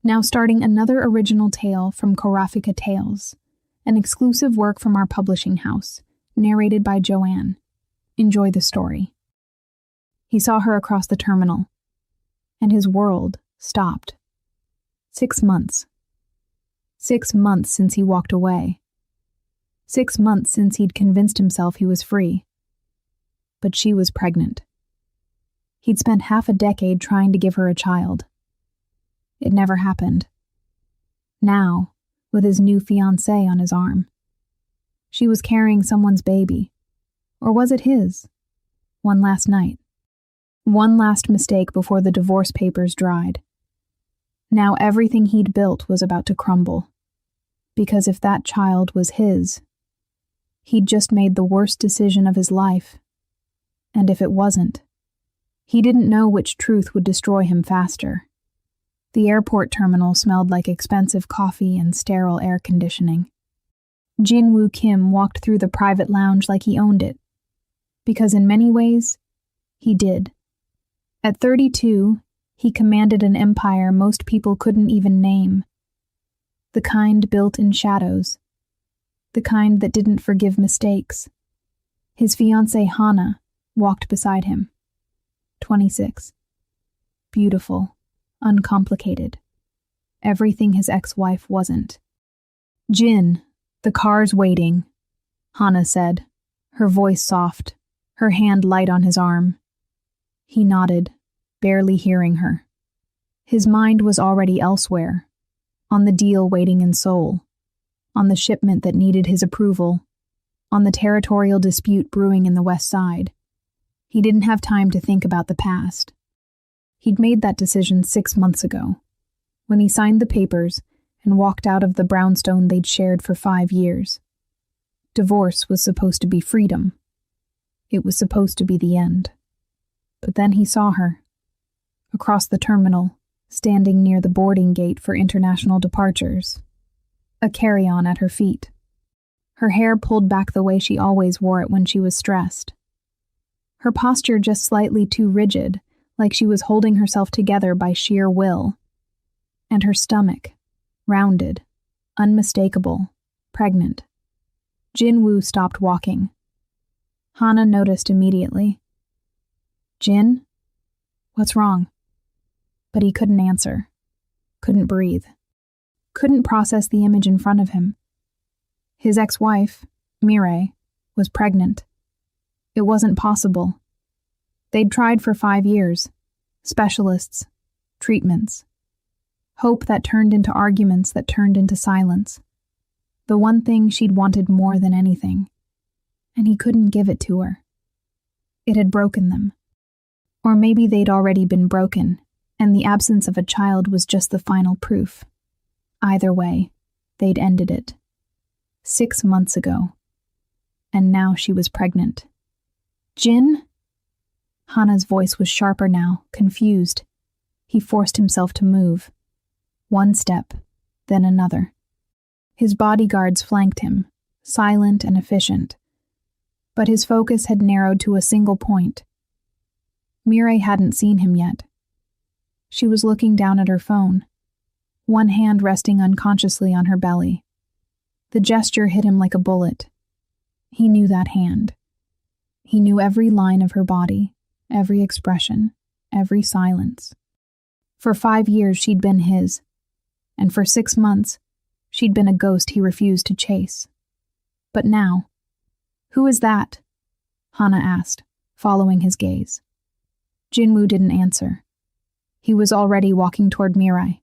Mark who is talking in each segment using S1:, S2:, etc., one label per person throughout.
S1: Now starting another original tale from Korafika Tales, an exclusive work from our publishing house, narrated by Joanne. Enjoy the story. He saw her across the terminal, and his world stopped. 6 months. 6 months since he walked away. 6 months since he'd convinced himself he was free. But she was pregnant. He'd spent half a decade trying to give her a child. It never happened. Now, with his new fiancée on his arm. She was carrying someone's baby. Or was it his? One last night. One last mistake before the divorce papers dried. Now everything he'd built was about to crumble. Because if that child was his, he'd just made the worst decision of his life. And if it wasn't, he didn't know which truth would destroy him faster. The airport terminal smelled like expensive coffee and sterile air conditioning. Jin-Woo Kim walked through the private lounge like he owned it. Because in many ways, he did. At 32, he commanded an empire most people couldn't even name. The kind built in shadows. The kind that didn't forgive mistakes. His fiancée Hana walked beside him. 26. Beautiful. Uncomplicated. Everything his ex-wife wasn't. Jin, the car's waiting, Hana said, her voice soft, her hand light on his arm. He nodded, barely hearing her. His mind was already elsewhere, on the deal waiting in Seoul, on the shipment that needed his approval, on the territorial dispute brewing in the West Side. He didn't have time to think about the past. He'd made that decision 6 months ago, when he signed the papers and walked out of the brownstone they'd shared for 5 years. Divorce was supposed to be freedom. It was supposed to be the end. But then he saw her, across the terminal, standing near the boarding gate for international departures, a carry-on at her feet. Her hair pulled back the way she always wore it when she was stressed. Her posture just slightly too rigid, like she was holding herself together by sheer will. And her stomach, rounded, unmistakable, pregnant. Jin-Woo stopped walking. Hana noticed immediately. Jin? What's wrong? But he couldn't answer. Couldn't breathe. Couldn't process the image in front of him. His ex-wife, Mireille, was pregnant. It wasn't possible. They'd tried for 5 years. Specialists. Treatments. Hope that turned into arguments that turned into silence. The one thing she'd wanted more than anything. And he couldn't give it to her. It had broken them. Or maybe they'd already been broken, and the absence of a child was just the final proof. Either way, they'd ended it. 6 months ago. And now she was pregnant. Jin? Hana's voice was sharper now, confused. He forced himself to move. One step, then another. His bodyguards flanked him, silent and efficient. But his focus had narrowed to a single point. Mireille hadn't seen him yet. She was looking down at her phone, one hand resting unconsciously on her belly. The gesture hit him like a bullet. He knew that hand. He knew every line of her body, every expression, every silence. For 5 years she'd been his, and for 6 months she'd been a ghost he refused to chase. But now, who is that? Hana asked, following his gaze. Jin-Woo didn't answer. He was already walking toward Mireille.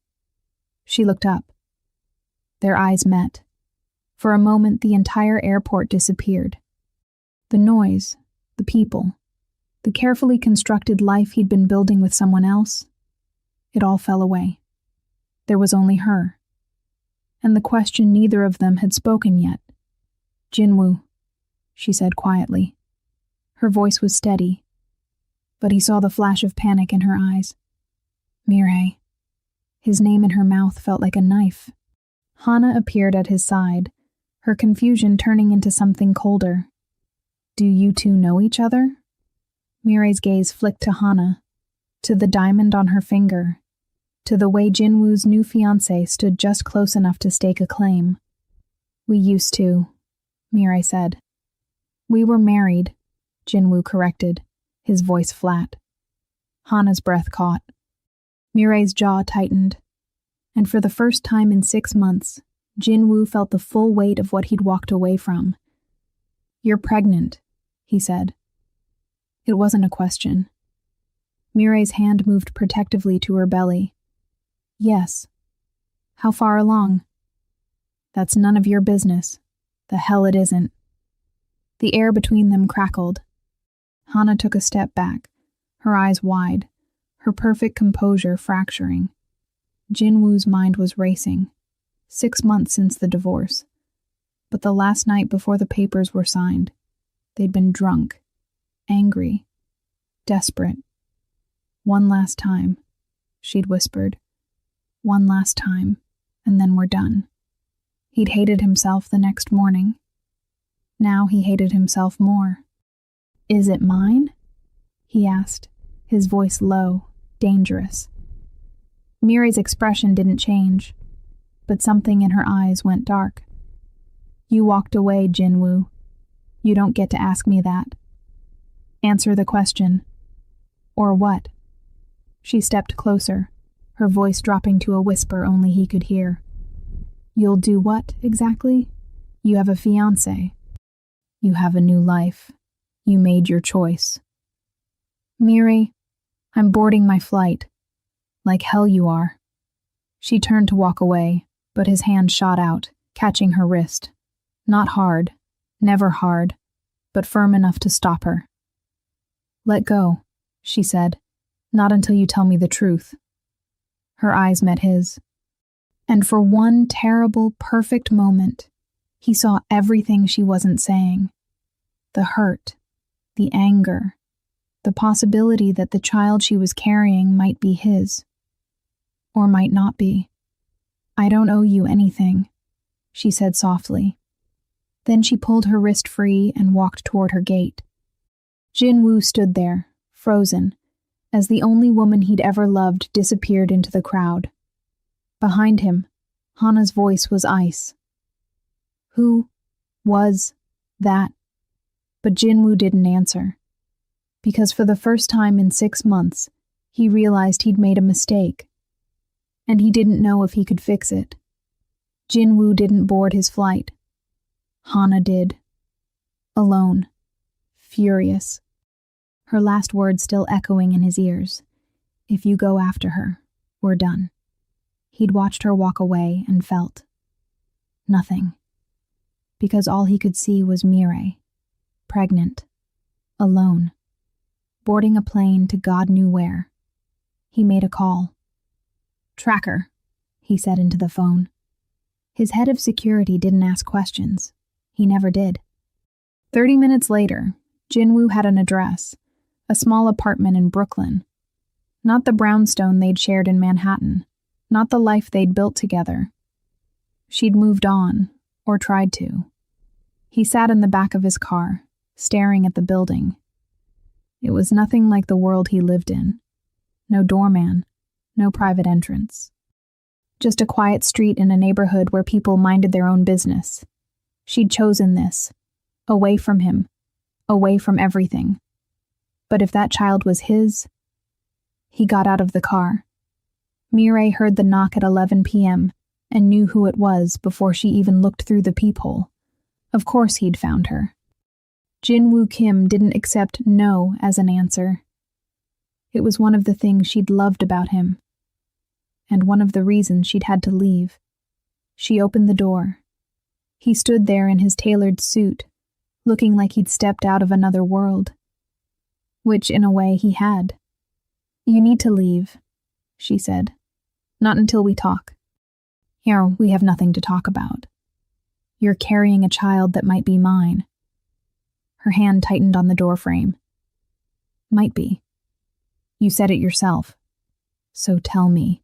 S1: She looked up. Their eyes met. For a moment the entire airport disappeared. The noise, the people, the carefully constructed life he'd been building with someone else, it all fell away. There was only her. And the question neither of them had spoken yet. Jin-Woo, she said quietly. Her voice was steady, but he saw the flash of panic in her eyes. Mireille. His name in her mouth felt like a knife. Hana appeared at his side, her confusion turning into something colder. Do you two know each other? Mireille's gaze flicked to Hana, to the diamond on her finger, to the way Jinwoo's new fiancée stood just close enough to stake a claim. "We used to," Mirai said. "We were married," Jinwoo corrected, his voice flat. Hana's breath caught. Mirai's jaw tightened, and for the first time in 6 months, Jinwoo felt the full weight of what he'd walked away from. "You're pregnant," he said. It wasn't a question. Mirai's hand moved protectively to her belly. "Yes." "How far along?" "That's none of your business. The hell it isn't." The air between them crackled. Hana took a step back, her eyes wide, her perfect composure fracturing. Jinwoo's mind was racing. 6 months since the divorce. But the last night before the papers were signed, they'd been drunk, angry, desperate. "One last time," she'd whispered. "One last time, and then we're done." He'd hated himself the next morning. Now he hated himself more. "Is it mine?" he asked, his voice low, dangerous. Mirai's expression didn't change, but something in her eyes went dark. "You walked away, Jinwoo. You don't get to ask me that." "Answer the question." "Or what?" She stepped closer, her voice dropping to a whisper only he could hear. "You'll do what, exactly? You have a fiancé. You have a new life. You made your choice." "Mirai, I'm boarding my flight." "Like hell you are." She turned to walk away, but his hand shot out, catching her wrist. Not hard, never hard, but firm enough to stop her. "Let go," she said. "Not until you tell me the truth." Her eyes met his. And for one terrible, perfect moment, he saw everything she wasn't saying. The hurt, the anger, the possibility that the child she was carrying might be his. Or might not be. "I don't owe you anything," she said softly. Then she pulled her wrist free and walked toward her gate. Jinwoo stood there, frozen, as the only woman he'd ever loved disappeared into the crowd. Behind him, Hana's voice was ice. "Who was that?" But Jinwoo didn't answer. Because for the first time in 6 months, he realized he'd made a mistake. And he didn't know if he could fix it. Jinwoo didn't board his flight. Hana did. Alone. Furious. Her last words still echoing in his ears. "If you go after her, we're done." He'd watched her walk away and felt nothing. Because all he could see was Mirai, pregnant, alone, boarding a plane to God knew where. He made a call. "Tracker," he said into the phone. His head of security didn't ask questions. He never did. 30 minutes later, Jinwoo had an address, a small apartment in Brooklyn. Not the brownstone they'd shared in Manhattan, not the life they'd built together. She'd moved on, or tried to. He sat in the back of his car, staring at the building. It was nothing like the world he lived in. No doorman, no private entrance. Just a quiet street in a neighborhood where people minded their own business. She'd chosen this, away from him, away from everything. But if that child was his... He got out of the car. Mirai heard the knock at 11 p.m. and knew who it was before she even looked through the peephole. Of course he'd found her. Jinwoo Kim didn't accept no as an answer. It was one of the things she'd loved about him, and one of the reasons she'd had to leave. She opened the door. He stood there in his tailored suit, looking like he'd stepped out of another world. Which, in a way, he had. "You need to leave," she said. "Not until we talk. Here, we have nothing to talk about. You're carrying a child that might be mine." Her hand tightened on the doorframe. "Might be. You said it yourself. So tell me,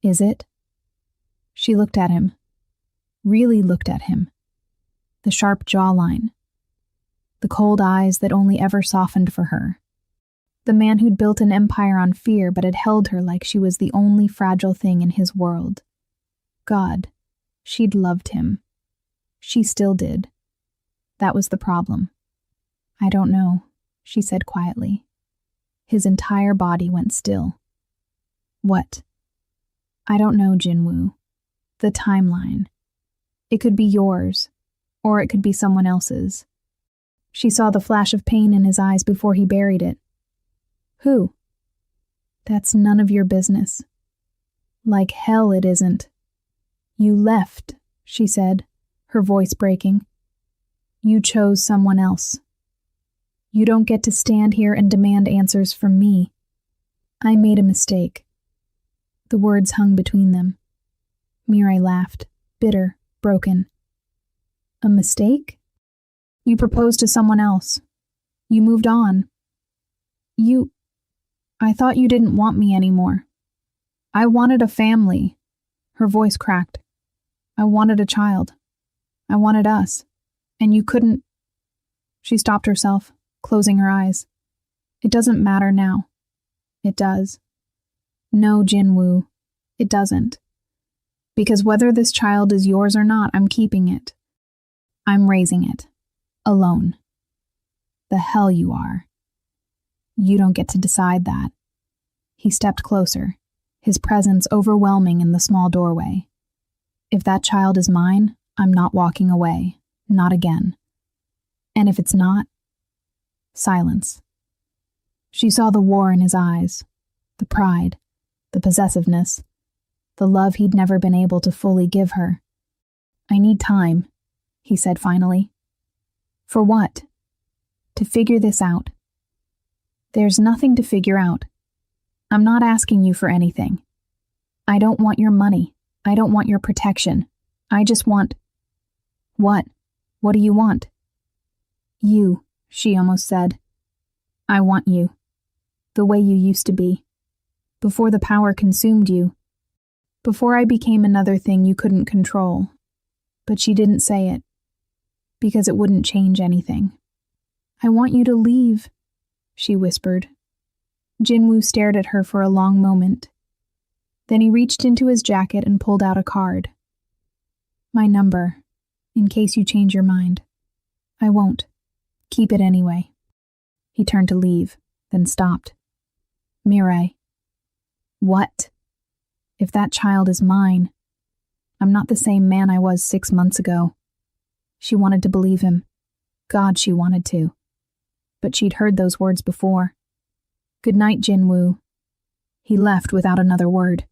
S1: is it?" She looked at him. Really looked at him. The sharp jawline. The cold eyes that only ever softened for her. The man who'd built an empire on fear but had held her like she was the only fragile thing in his world. God, she'd loved him. She still did. That was the problem. I don't know, she said quietly. His entire body went still. What? I don't know, Jinwoo. The timeline. It could be yours, or it could be someone else's. She saw the flash of pain in his eyes before he buried it. Who? That's none of your business. Like hell it isn't. You left, she said, her voice breaking. You chose someone else. You don't get to stand here and demand answers from me. I made a mistake. The words hung between them. Mirai laughed, bitter, broken. A mistake? You proposed to someone else. You moved on. I thought you didn't want me anymore. I wanted a family. Her voice cracked. I wanted a child. I wanted us. And you couldn't. She stopped herself, closing her eyes. It doesn't matter now. It does. No, Jinwoo, it doesn't. Because whether this child is yours or not, I'm keeping it. I'm raising it. Alone. The hell you are. You don't get to decide that. He stepped closer, his presence overwhelming in the small doorway. If that child is mine, I'm not walking away. Not again. And if it's not, silence. She saw the war in his eyes, the pride, the possessiveness, the love he'd never been able to fully give her. I need time, he said finally. For what? To figure this out. There's nothing to figure out. I'm not asking you for anything. I don't want your money. I don't want your protection. I just want... What? What do you want? You, she almost said. I want you. The way you used to be. Before the power consumed you. Before I became another thing you couldn't control. But she didn't say it. Because it wouldn't change anything. I want you to leave, she whispered. Jinwoo stared at her for a long moment. Then he reached into his jacket and pulled out a card. My number, in case you change your mind. I won't. Keep it anyway. He turned to leave, then stopped. Mirai. What? If that child is mine, I'm not the same man I was 6 months ago. She wanted to believe him. God, she wanted to. But she'd heard those words before. Good night, Jinwoo. He left without another word.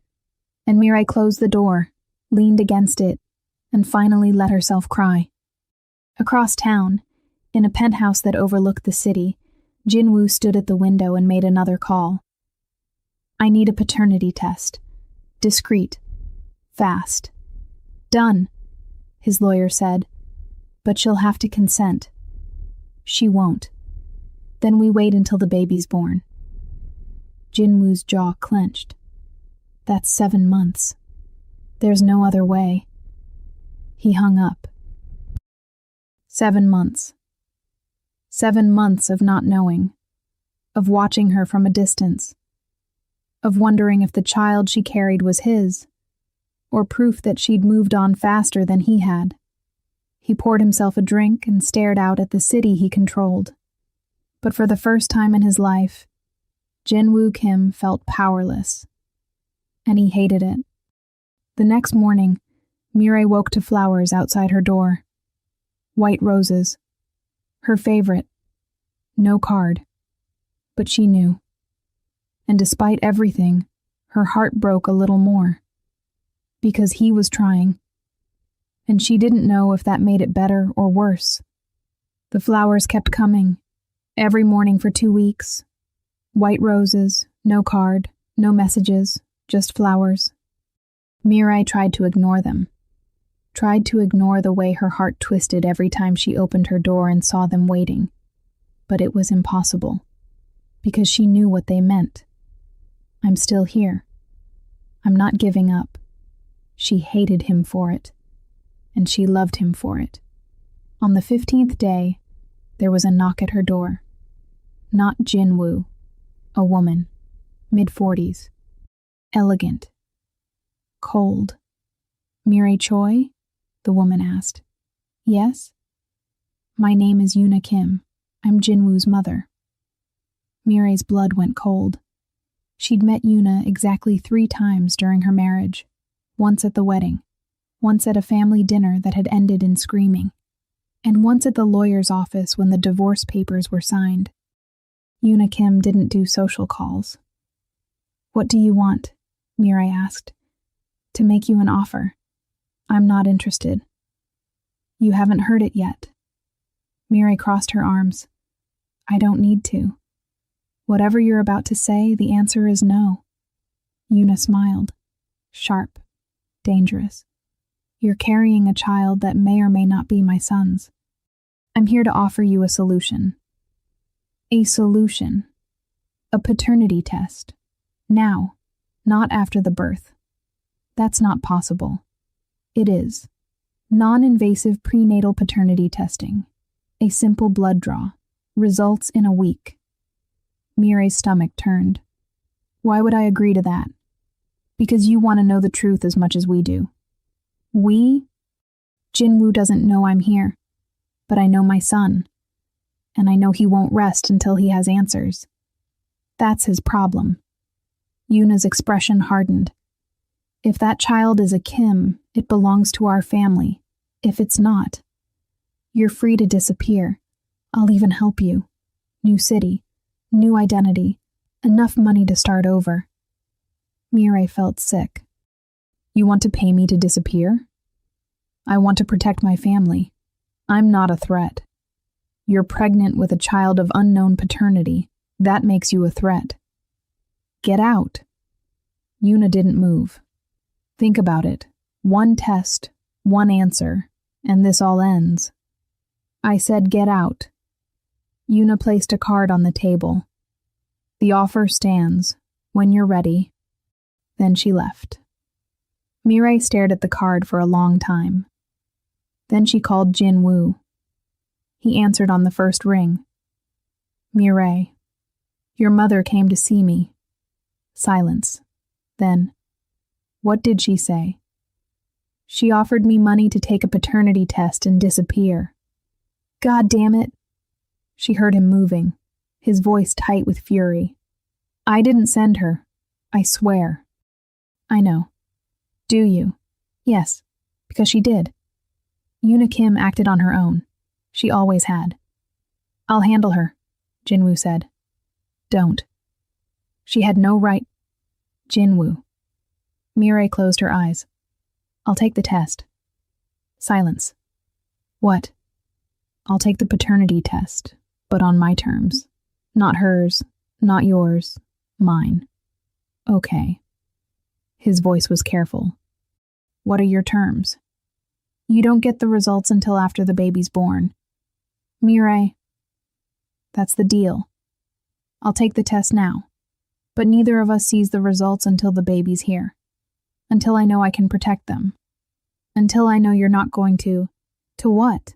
S1: And Mirai closed the door, leaned against it, and finally let herself cry. Across town, in a penthouse that overlooked the city, Jinwoo stood at the window and made another call. I need a paternity test. Discreet. Fast. Done, his lawyer said. But she'll have to consent. She won't. Then we wait until the baby's born. Jinwoo's jaw clenched. That's 7 months. There's no other way. He hung up. 7 months. 7 months of not knowing, of watching her from a distance, of wondering if the child she carried was his, or proof that she'd moved on faster than he had. He poured himself a drink and stared out at the city he controlled. But for the first time in his life, Jinwoo Kim felt powerless. And he hated it. The next morning, Mirai woke to flowers outside her door. White roses. Her favorite. No card. But she knew. And despite everything, her heart broke a little more. Because he was trying. And she didn't know if that made it better or worse. The flowers kept coming. Every morning for 2 weeks. White roses, no card, no messages, just flowers. Mirai tried to ignore them. Tried to ignore the way her heart twisted every time she opened her door and saw them waiting. But it was impossible. Because she knew what they meant. I'm still here. I'm not giving up. She hated him for it. And she loved him for it. On the 15th day, there was a knock at her door. Not Jinwoo. A woman, mid-40s. Elegant. Cold. Mireille Choi? The woman asked. Yes? My name is Yuna Kim. I'm Jinwoo's mother. Mireille's blood went cold. She'd met Yuna exactly 3 times during her marriage. Once at the wedding, once at a family dinner that had ended in screaming, and once at the lawyer's office when the divorce papers were signed. Yuna Kim didn't do social calls. What do you want? Mireille asked. To make you an offer. I'm not interested. You haven't heard it yet. Mireille crossed her arms. I don't need to. Whatever you're about to say, the answer is no. Yuna smiled. Sharp. Dangerous. You're carrying a child that may or may not be my son's. I'm here to offer you a solution. A solution. A paternity test. Now, not after the birth. That's not possible. It is. Non-invasive prenatal paternity testing. A simple blood draw. Results in a week. Mireille's stomach turned. Why would I agree to that? Because you want to know the truth as much as we do. We? Jinwoo doesn't know I'm here, but I know my son, and I know he won't rest until he has answers. That's his problem. Yuna's expression hardened. If that child is a Kim, it belongs to our family. If it's not, you're free to disappear. I'll even help you. New city, new identity, enough money to start over. Mireille felt sick. You want to pay me to disappear? I want to protect my family. I'm not a threat. You're pregnant with a child of unknown paternity. That makes you a threat. Get out. Yuna didn't move. Think about it. One test, one answer, and this all ends. I said get out. Yuna placed a card on the table. The offer stands. When you're ready. Then she left. Mireille stared at the card for a long time. Then she called Jinwoo. He answered on the first ring. Mireille, your mother came to see me. Silence. Then, what did she say? She offered me money to take a paternity test and disappear. God damn it. She heard him moving, his voice tight with fury. I didn't send her. I swear. I know. Do you? Yes, because she did. Yuna Kim acted on her own. She always had. I'll handle her, Jinwoo said. Don't. She had no right. Jinwoo. Mireille closed her eyes. I'll take the test. Silence. What? I'll take the paternity test, but on my terms. Not hers, not yours, mine. Okay. His voice was careful. What are your terms? You don't get the results until after the baby's born. Mireille. That's the deal. I'll take the test now, but neither of us sees the results until the baby's here. Until I know I can protect them. Until I know you're not going to... To what?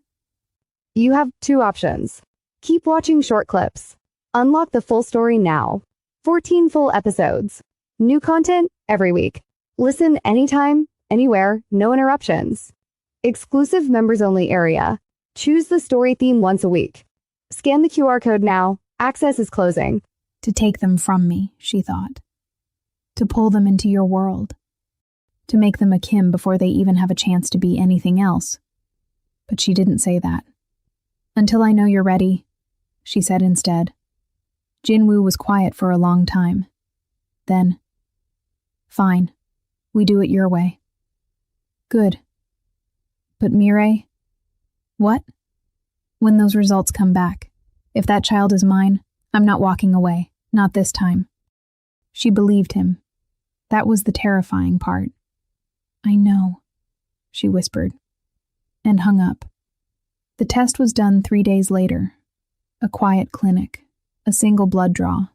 S2: You have 2 options. Keep watching short clips. Unlock the full story now. 14 full episodes. New content every week. Listen anytime, anywhere, no interruptions. Exclusive members-only area. Choose the story theme once a week. Scan the QR code now. Access is closing.
S1: To take them from me, she thought. To pull them into your world. To make them a Kim before they even have a chance to be anything else. But she didn't say that. Until I know you're ready, she said instead. Jinwoo was quiet for a long time. Then, fine, we do it your way. Good. But Mireille? What? When those results come back, if that child is mine, I'm not walking away, not this time. She believed him. That was the terrifying part. I know, she whispered, and hung up. The test was done 3 days later. A quiet clinic, a single blood draw.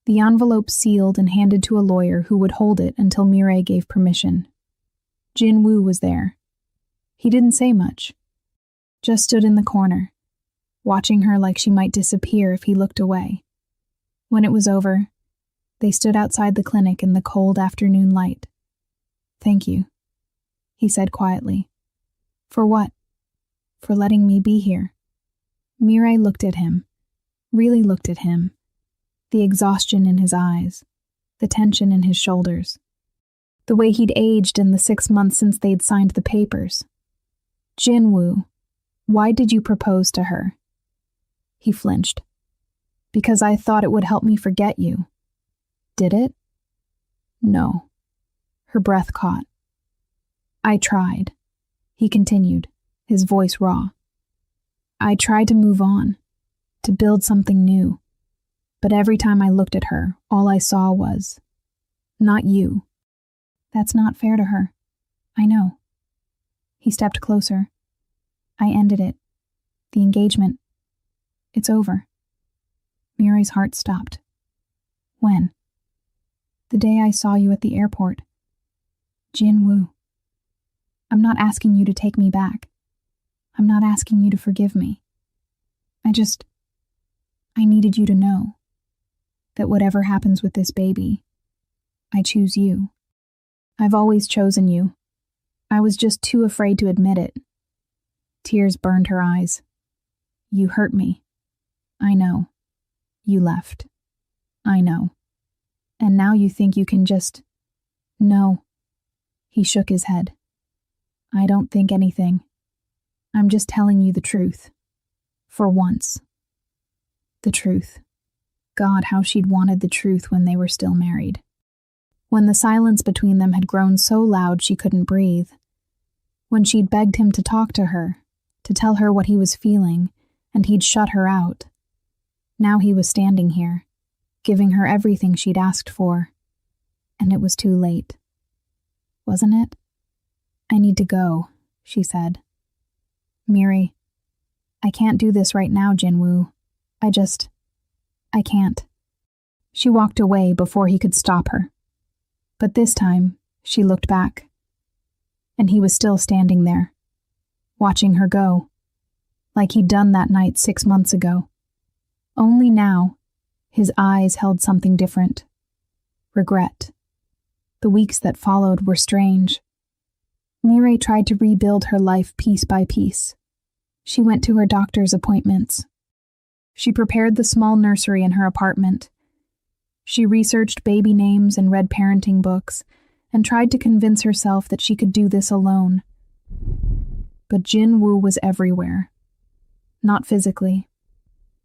S1: The envelope sealed and handed to a lawyer who would hold it until Mireille gave permission. Jinwoo was there. He didn't say much, just stood in the corner, watching her like she might disappear if he looked away. When it was over, they stood outside the clinic in the cold afternoon light. "Thank you," he said quietly. "For what?" "For letting me be here." Mireille looked at him, really looked at him, the exhaustion in his eyes, the tension in his shoulders, the way he'd aged in the 6 months since they'd signed the papers. "Jinwoo, why did you propose to her?" He flinched. "Because I thought it would help me forget you." "Did it?" "No." Her breath caught. "I tried," he continued, his voice raw. "I tried to move on, to build something new. But every time I looked at her, all I saw was, not you." "That's not fair to her. I know." He stepped closer. "I ended it. The engagement. It's over." Mireille's heart stopped. "When?" "The day I saw you at the airport." "Jinwoo, I'm not asking you to take me back. I'm not asking you to forgive me. I needed you to know that whatever happens with this baby, I choose you. I've always chosen you. I was just too afraid to admit it." Tears burned her eyes. "You hurt me. I know. You left. I know. And now you think you can just..." "No." He shook his head. "I don't think anything. I'm just telling you the truth. For once. The truth." God, how she'd wanted the truth when they were still married. When the silence between them had grown so loud she couldn't breathe. When she'd begged him to talk to her, to tell her what he was feeling, and he'd shut her out. Now he was standing here, giving her everything she'd asked for. And it was too late. Wasn't it? "I need to go," she said. "Miri, I can't do this right now, Jinwoo. I can't." She walked away before he could stop her. But this time, she looked back. And he was still standing there, watching her go, like he'd done that night 6 months ago. Only now, his eyes held something different. Regret. The weeks that followed were strange. Mireille tried to rebuild her life piece by piece. She went to her doctor's appointments. She prepared the small nursery in her apartment. She researched baby names and read parenting books, and tried to convince herself that she could do this alone. But Jinwoo was everywhere. Not physically.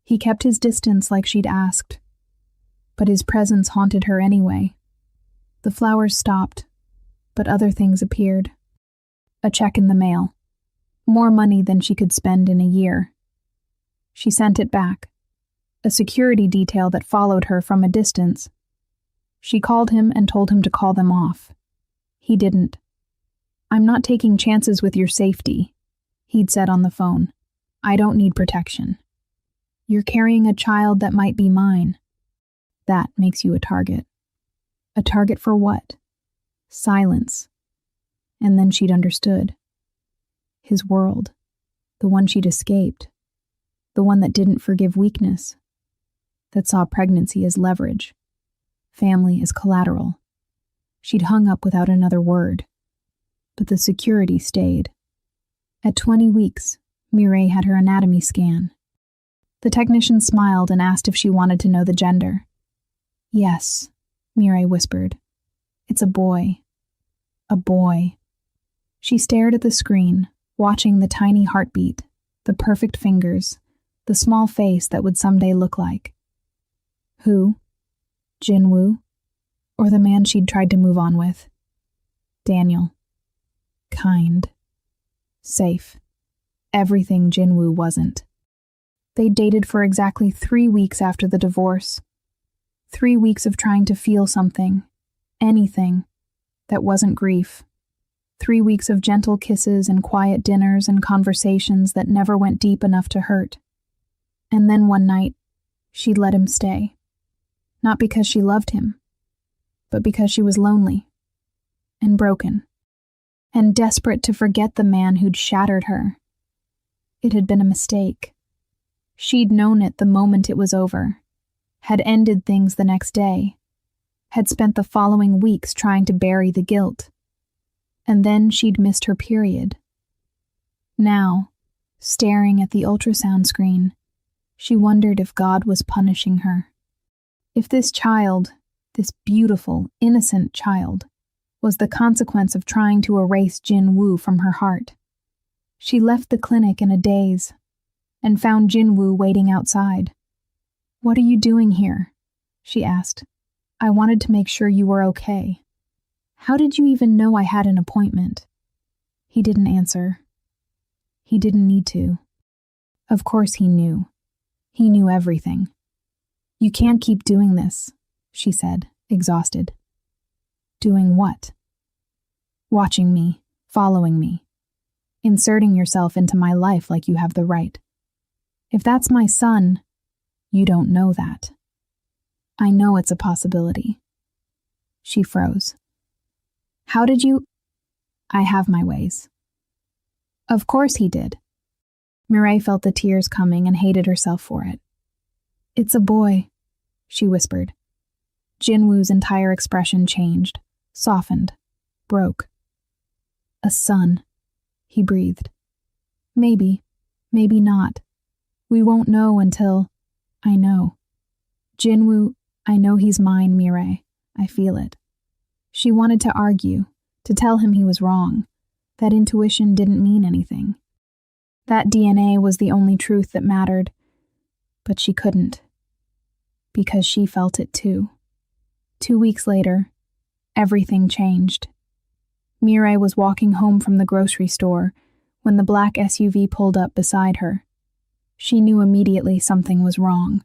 S1: He kept his distance like she'd asked. But his presence haunted her anyway. The flowers stopped, but other things appeared. A check in the mail. More money than she could spend in a year. She sent it back. A security detail that followed her from a distance. She called him and told him to call them off. He didn't. "I'm not taking chances with your safety," he'd said on the phone. "I don't need protection. You're carrying a child that might be mine. That makes you a target." A target for what? Silence. And then she'd understood. His world. The one she'd escaped. The one that didn't forgive weakness. That saw pregnancy as leverage. Family as collateral. She'd hung up without another word. But the security stayed. At 20 weeks, Mireille had her anatomy scan. The technician smiled and asked if she wanted to know the gender. "Yes," Mireille whispered. "It's a boy. A boy." She stared at the screen, watching the tiny heartbeat, the perfect fingers, the small face that would someday look like. Who? Jinwoo? Or the man she'd tried to move on with? Daniel. Kind. Safe. Everything Jinwoo wasn't. They dated for exactly 3 weeks after the divorce. 3 weeks of trying to feel something, anything, that wasn't grief. 3 weeks of gentle kisses and quiet dinners and conversations that never went deep enough to hurt. And then one night, she'd let him stay. Not because she loved him, but because she was lonely and broken and desperate to forget the man who'd shattered her. It had been a mistake. She'd known it the moment it was over. had ended things the next day, had spent the following weeks trying to bury the guilt, and then she'd missed her period. Now, staring at the ultrasound screen, she wondered if God was punishing her. If this child, this beautiful, innocent child, was the consequence of trying to erase Jin-woo from her heart. She left the clinic in a daze and found Jin-woo waiting outside. "What are you doing here?" she asked. "I wanted to make sure you were okay." "How did you even know I had an appointment?" He didn't answer. He didn't need to. Of course he knew. He knew everything. "You can't keep doing this," she said, exhausted. "Doing what?" "Watching me, following me, inserting yourself into my life like you have the right. If that's my son, you don't know that." "I know it's a possibility." She froze. "How did you—" "I have my ways." Of course he did. Mireille felt the tears coming and hated herself for it. "It's a boy," she whispered. Jin-woo's entire expression changed, softened, broke. "A son," he breathed. "Maybe, maybe not. We won't know until—" "I know. Jin-woo, I know he's mine, Mireille. I feel it." She wanted to argue, to tell him he was wrong, that intuition didn't mean anything. That DNA was the only truth that mattered, but she couldn't. Because she felt it too. 2 weeks later, everything changed. Mireille was walking home from the grocery store when the black SUV pulled up beside her. She knew immediately something was wrong.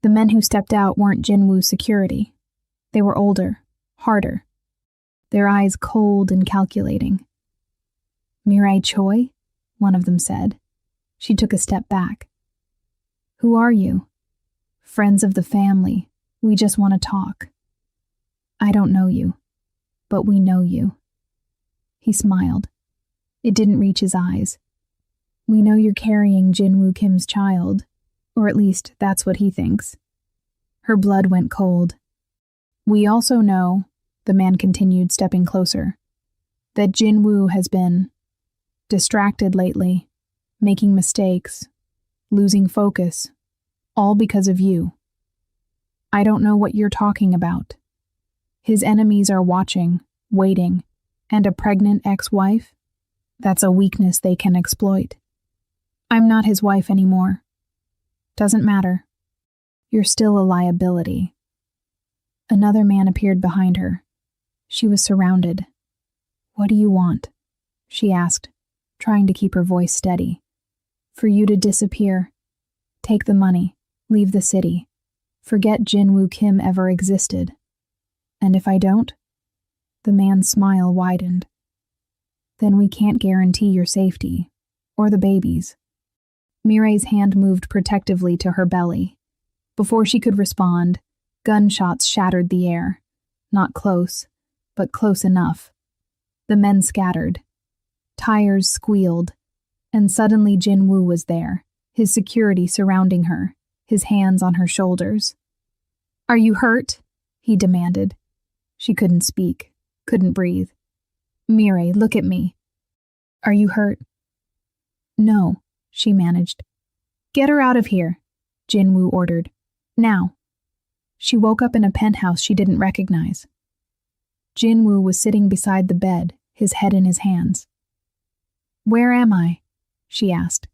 S1: The men who stepped out weren't Jin-woo's security. They were older, harder, their eyes cold and calculating. "Mireille Choi?" one of them said. She took a step back. "Who are you?" "Friends of the family. We just want to talk." "I don't know you, but we know you." He smiled. It didn't reach his eyes. "We know you're carrying Jin-woo Kim's child, or at least that's what he thinks." Her blood went cold. "We also know," the man continued, stepping closer, "that Jin-woo has been distracted lately, making mistakes, losing focus, all because of you. I don't know what you're talking about. His enemies are watching, waiting, and a pregnant ex-wife? That's a weakness they can exploit. I'm not his wife anymore. Doesn't matter. You're still a liability." Another man appeared behind her. She was surrounded. "What do you want?" she asked, trying to keep her voice steady. "For you to disappear. Take the money. Leave the city. Forget Jin-woo Kim ever existed. And if I don't?" The man's smile widened. "Then we can't guarantee your safety, or the baby's." Mireille's hand moved protectively to her belly. Before she could respond, gunshots shattered the air. Not close, but close enough. The men scattered. Tires squealed, and suddenly Jin-woo was there, his security surrounding her, his hands on her shoulders. "Are you hurt?" he demanded. She couldn't speak, couldn't breathe. "Mireille, look at me. Are you hurt?" "No," she managed. "Get her out of here," Jin-woo ordered. "Now." She woke up in a penthouse she didn't recognize. Jin-woo was sitting beside the bed, his head in his hands. "Where am I?" she asked.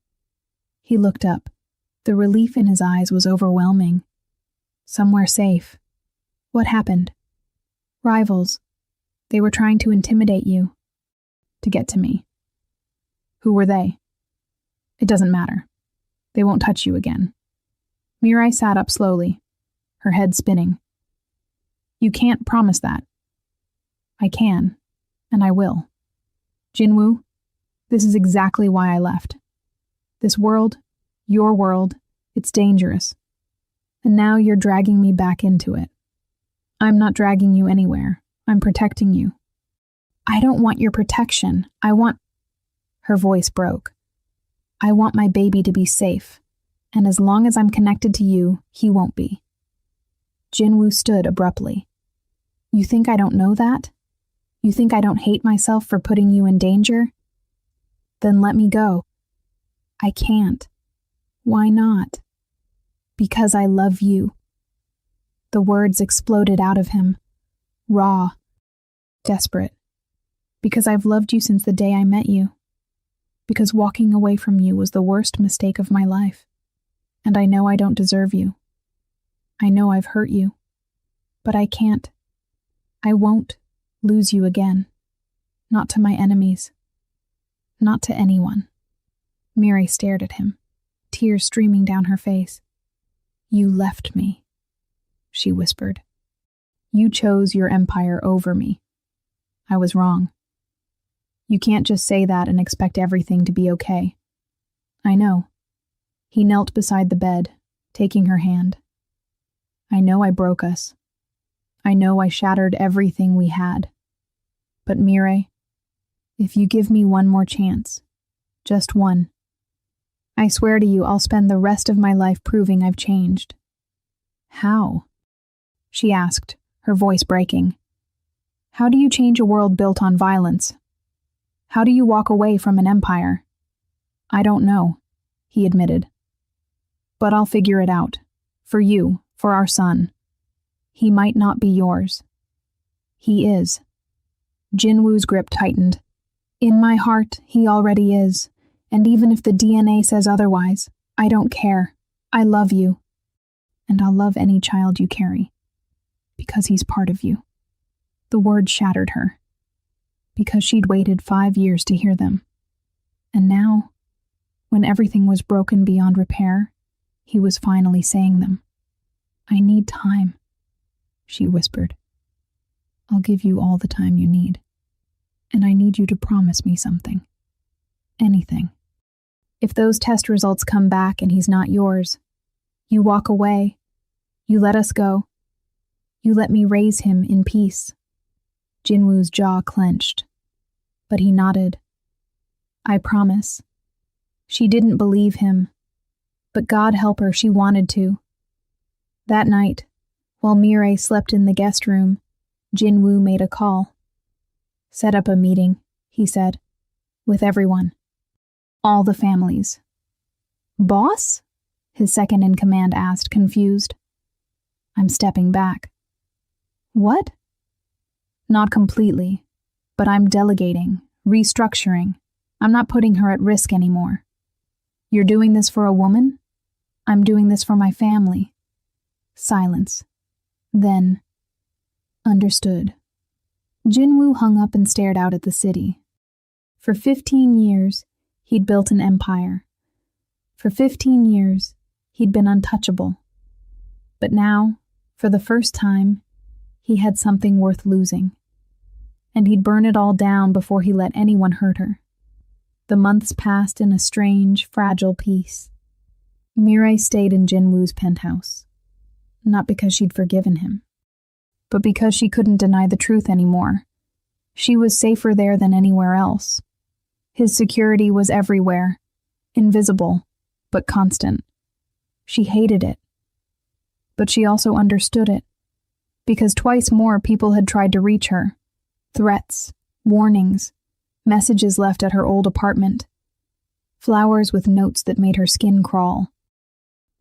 S1: He looked up. The relief in his eyes was overwhelming. "Somewhere safe." "What happened?" "Rivals. They were trying to intimidate you." "To get to me." "Who were they?" "It doesn't matter. They won't touch you again." Mireille sat up slowly, her head spinning. "You can't promise that." "I can, and I will. Jin-woo, this is exactly why I left. This world, your world, it's dangerous. And now you're dragging me back into it. I'm not dragging you anywhere. I'm protecting you." "I don't want your protection. I want—" Her voice broke. "I want my baby to be safe. And as long as I'm connected to you, he won't be. Jinwoo stood abruptly. You think I don't know that? You think I don't hate myself for putting you in danger? Then let me go. I can't. Why not? Because I love you. The words exploded out of him, raw, desperate. Because I've loved you since the day I met you. Because walking away from you was the worst mistake of my life. And I know I don't deserve you. I know I've hurt you. But I can't. I won't lose you again. Not to my enemies. Not to anyone. Miri stared at him, tears streaming down her face. You left me, she whispered. You chose your empire over me. I was wrong. You can't just say that and expect everything to be okay. I know. He knelt beside the bed, taking her hand. I know I broke us. I know I shattered everything we had. But Miri, if you give me one more chance, just one, I swear to you I'll spend the rest of my life proving I've changed. How? She asked, her voice breaking. How do you change a world built on violence? How do you walk away from an empire? I don't know, he admitted. But I'll figure it out. For you, for our son. He might not be yours. He is. Jinwoo's grip tightened. In my heart, he already is. And even if the DNA says otherwise, I don't care. I love you. And I'll love any child you carry. Because he's part of you. The words shattered her. Because she'd waited 5 years to hear them. And now, when everything was broken beyond repair, he was finally saying them. I need time, she whispered. I'll give you all the time you need. And I need you to promise me something. Anything. If those test results come back and he's not yours, you walk away. You let us go. You let me raise him in peace. Jinwoo's jaw clenched, but he nodded. I promise. She didn't believe him, but God help her, she wanted to. That night, while Miri slept in the guest room, Jinwoo made a call. Set up a meeting, he said, with everyone. All the families. Boss? His second-in-command asked, confused. I'm stepping back. What? Not completely, but I'm delegating, restructuring. I'm not putting her at risk anymore. You're doing this for a woman? I'm doing this for my family. Silence. Then, understood. Jinwoo hung up and stared out at the city. For 15 years, he'd built an empire. For 15 years, he'd been untouchable. But now, for the first time, he had something worth losing. And he'd burn it all down before he let anyone hurt her. The months passed in a strange, fragile peace. Miri stayed in Jinwoo's penthouse. Not because she'd forgiven him, but because she couldn't deny the truth anymore. She was safer there than anywhere else. His security was everywhere, invisible, but constant. She hated it. But she also understood it, because twice more people had tried to reach her. Threats, warnings, messages left at her old apartment. Flowers with notes that made her skin crawl.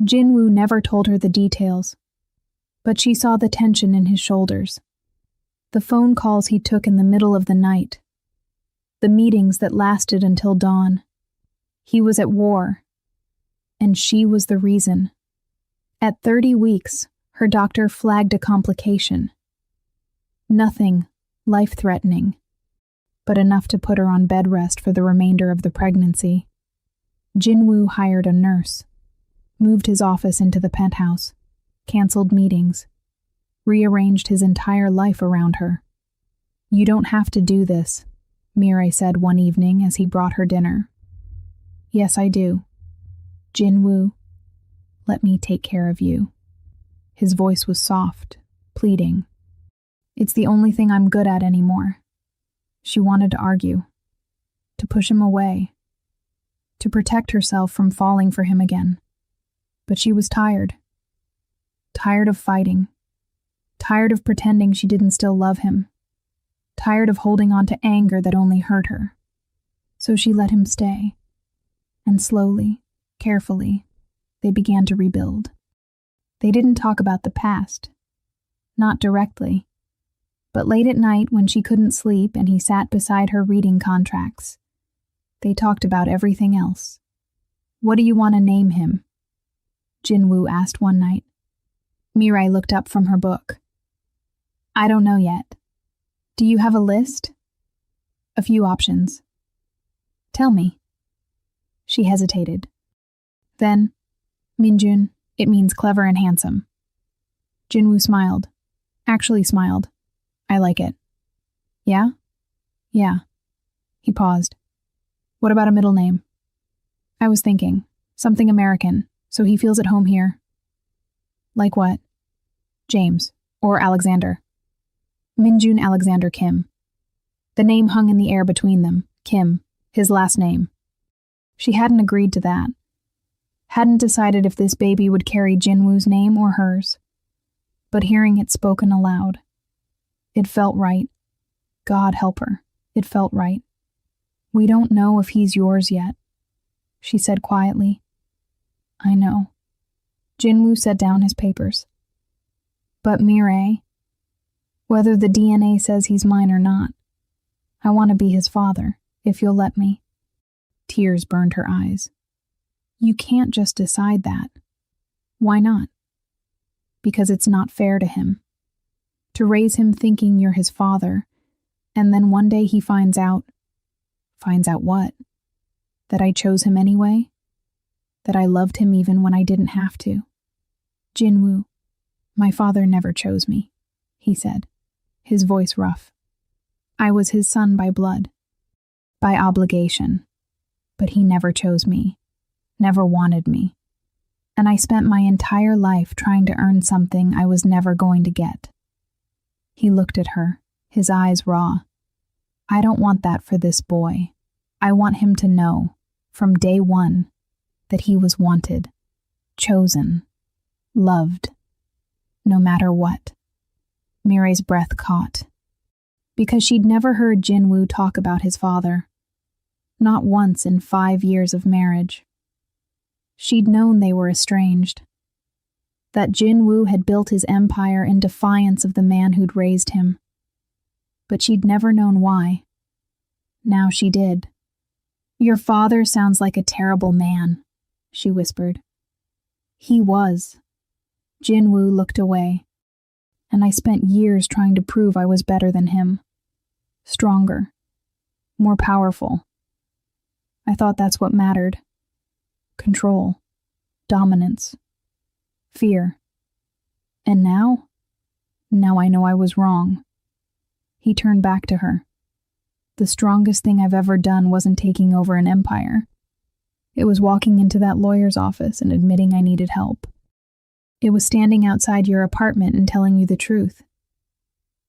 S1: Jinwoo never told her the details, but she saw the tension in his shoulders. The phone calls he took in the middle of the night. The meetings that lasted until dawn. He was at war, and she was the reason. At 30 weeks, her doctor flagged a complication. Nothing life-threatening, but enough to put her on bed rest for the remainder of the pregnancy. Jinwoo hired a nurse, moved his office into the penthouse, canceled meetings, rearranged his entire life around her. You don't have to do this, Miri said one evening as he brought her dinner. Yes, I do. Jinwoo, let me take care of you. His voice was soft, pleading. It's the only thing I'm good at anymore. She wanted to argue, to push him away, to protect herself from falling for him again. But she was tired. Tired of fighting, tired of pretending she didn't still love him, tired of holding on to anger that only hurt her. So she let him stay, and slowly, carefully, they began to rebuild. They didn't talk about the past, not directly, but late at night when she couldn't sleep and he sat beside her reading contracts, they talked about everything else. "What do you want to name him?" Jinwoo asked one night. Mirai looked up from her book. "I don't know yet. Do you have a list?" "A few options." "Tell me." She hesitated. Then, Minjun, it means clever and handsome. Jinwoo smiled. Actually smiled. "I like it." "Yeah?" "Yeah." He paused. "What about a middle name?" "I was thinking, something American, so he feels at home here." "Like what?" "James, or Alexander." Minjun Alexander Kim. The name hung in the air between them. Kim, his last name. She hadn't agreed to that. Hadn't decided if this baby would carry Jinwoo's name or hers. But hearing it spoken aloud, it felt right. God help her, it felt right. "We don't know if he's yours yet," she said quietly. "I know." Jinwoo set down his papers. "But Mirai, whether the DNA says he's mine or not, I want to be his father, if you'll let me." Tears burned her eyes. "You can't just decide that." "Why not?" "Because it's not fair to him. To raise him thinking you're his father, and then one day he finds out. Finds out what? That I chose him anyway? That I loved him even when I didn't have to?" "Jinwoo, my father never chose me," he said, his voice rough. "I was his son by blood, by obligation, but he never chose me, never wanted me, and I spent my entire life trying to earn something I was never going to get." He looked at her, his eyes raw. "I don't want that for this boy. I want him to know, from day one, that he was wanted, chosen, loved, no matter what." Mirai's breath caught, because she'd never heard Jinwoo talk about his father. Not once in 5 years of marriage. She'd known they were estranged, that Jinwoo had built his empire in defiance of the man who'd raised him. But she'd never known why. Now she did. "Your father sounds like a terrible man," she whispered. "He was." Jinwoo looked away, and I spent years trying to prove I was better than him. Stronger. More powerful. I thought that's what mattered. Control. Dominance. Fear. And now? Now I know I was wrong. He turned back to her. "The strongest thing I've ever done wasn't taking over an empire. It was walking into that lawyer's office and admitting I needed help. It was standing outside your apartment and telling you the truth.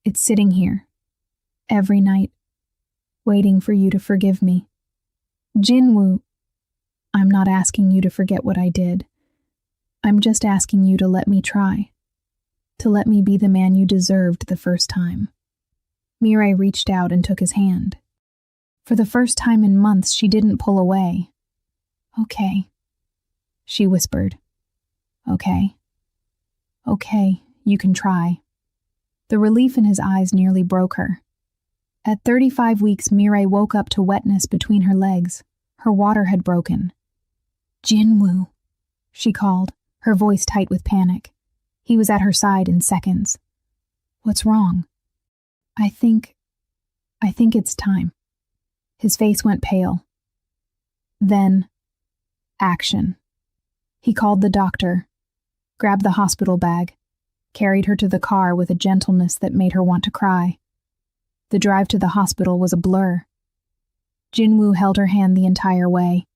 S1: It's sitting here, every night, waiting for you to forgive me. Jinwoo, I'm not asking you to forget what I did. I'm just asking you to let me try, to let me be the man you deserved the first time." Mirai reached out and took his hand. For the first time in months, she didn't pull away. "Okay," she whispered. "Okay. Okay, you can try." The relief in his eyes nearly broke her. At 35 weeks, Mirai woke up to wetness between her legs. Her water had broken. "Jinwoo," she called, her voice tight with panic. He was at her side in seconds. "What's wrong?" I think it's time." His face went pale. Then, action. He called the doctor, grabbed the hospital bag, carried her to the car with a gentleness that made her want to cry. The drive to the hospital was a blur. Jinwoo held her hand the entire way,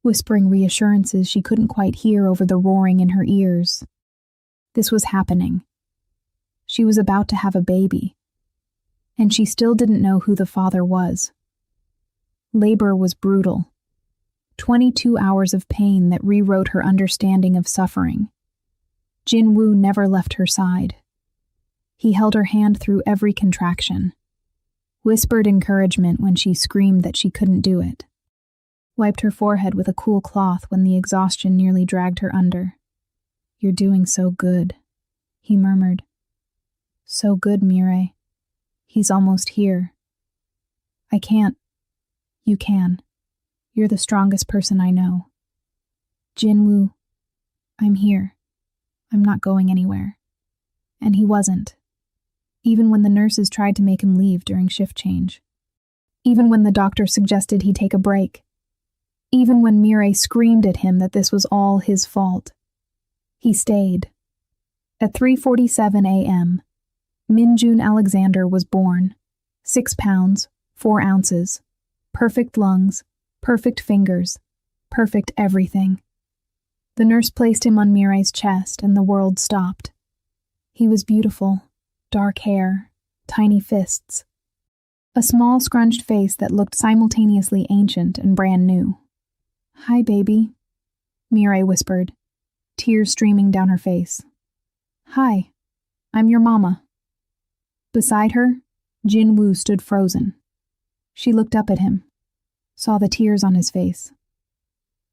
S1: whispering reassurances she couldn't quite hear over the roaring in her ears. This was happening. She was about to have a baby, and she still didn't know who the father was. Labor was brutal. 22 hours of pain that rewrote her understanding of suffering. Jinwoo never left her side. He held her hand through every contraction, whispered encouragement when she screamed that she couldn't do it, wiped her forehead with a cool cloth when the exhaustion nearly dragged her under. "You're doing so good," he murmured. "So good, Mireille. He's almost here. I can't. You can. You're the strongest person I know. Jinwoo, I'm here. I'm not going anywhere." And he wasn't. Even when the nurses tried to make him leave during shift change. Even when the doctor suggested he take a break. Even when Mireille screamed at him that this was all his fault. He stayed. At 3:47 a.m., Minjun Alexander was born. 6 pounds, 4 ounces. Perfect lungs, perfect fingers, perfect everything. The nurse placed him on Mireille's chest and the world stopped. He was beautiful. Dark hair, tiny fists. A small scrunched face that looked simultaneously ancient and brand new. "Hi, baby," Mireille whispered, tears streaming down her face. "Hi, I'm your mama." Beside her, Jinwoo stood frozen. She looked up at him, saw the tears on his face,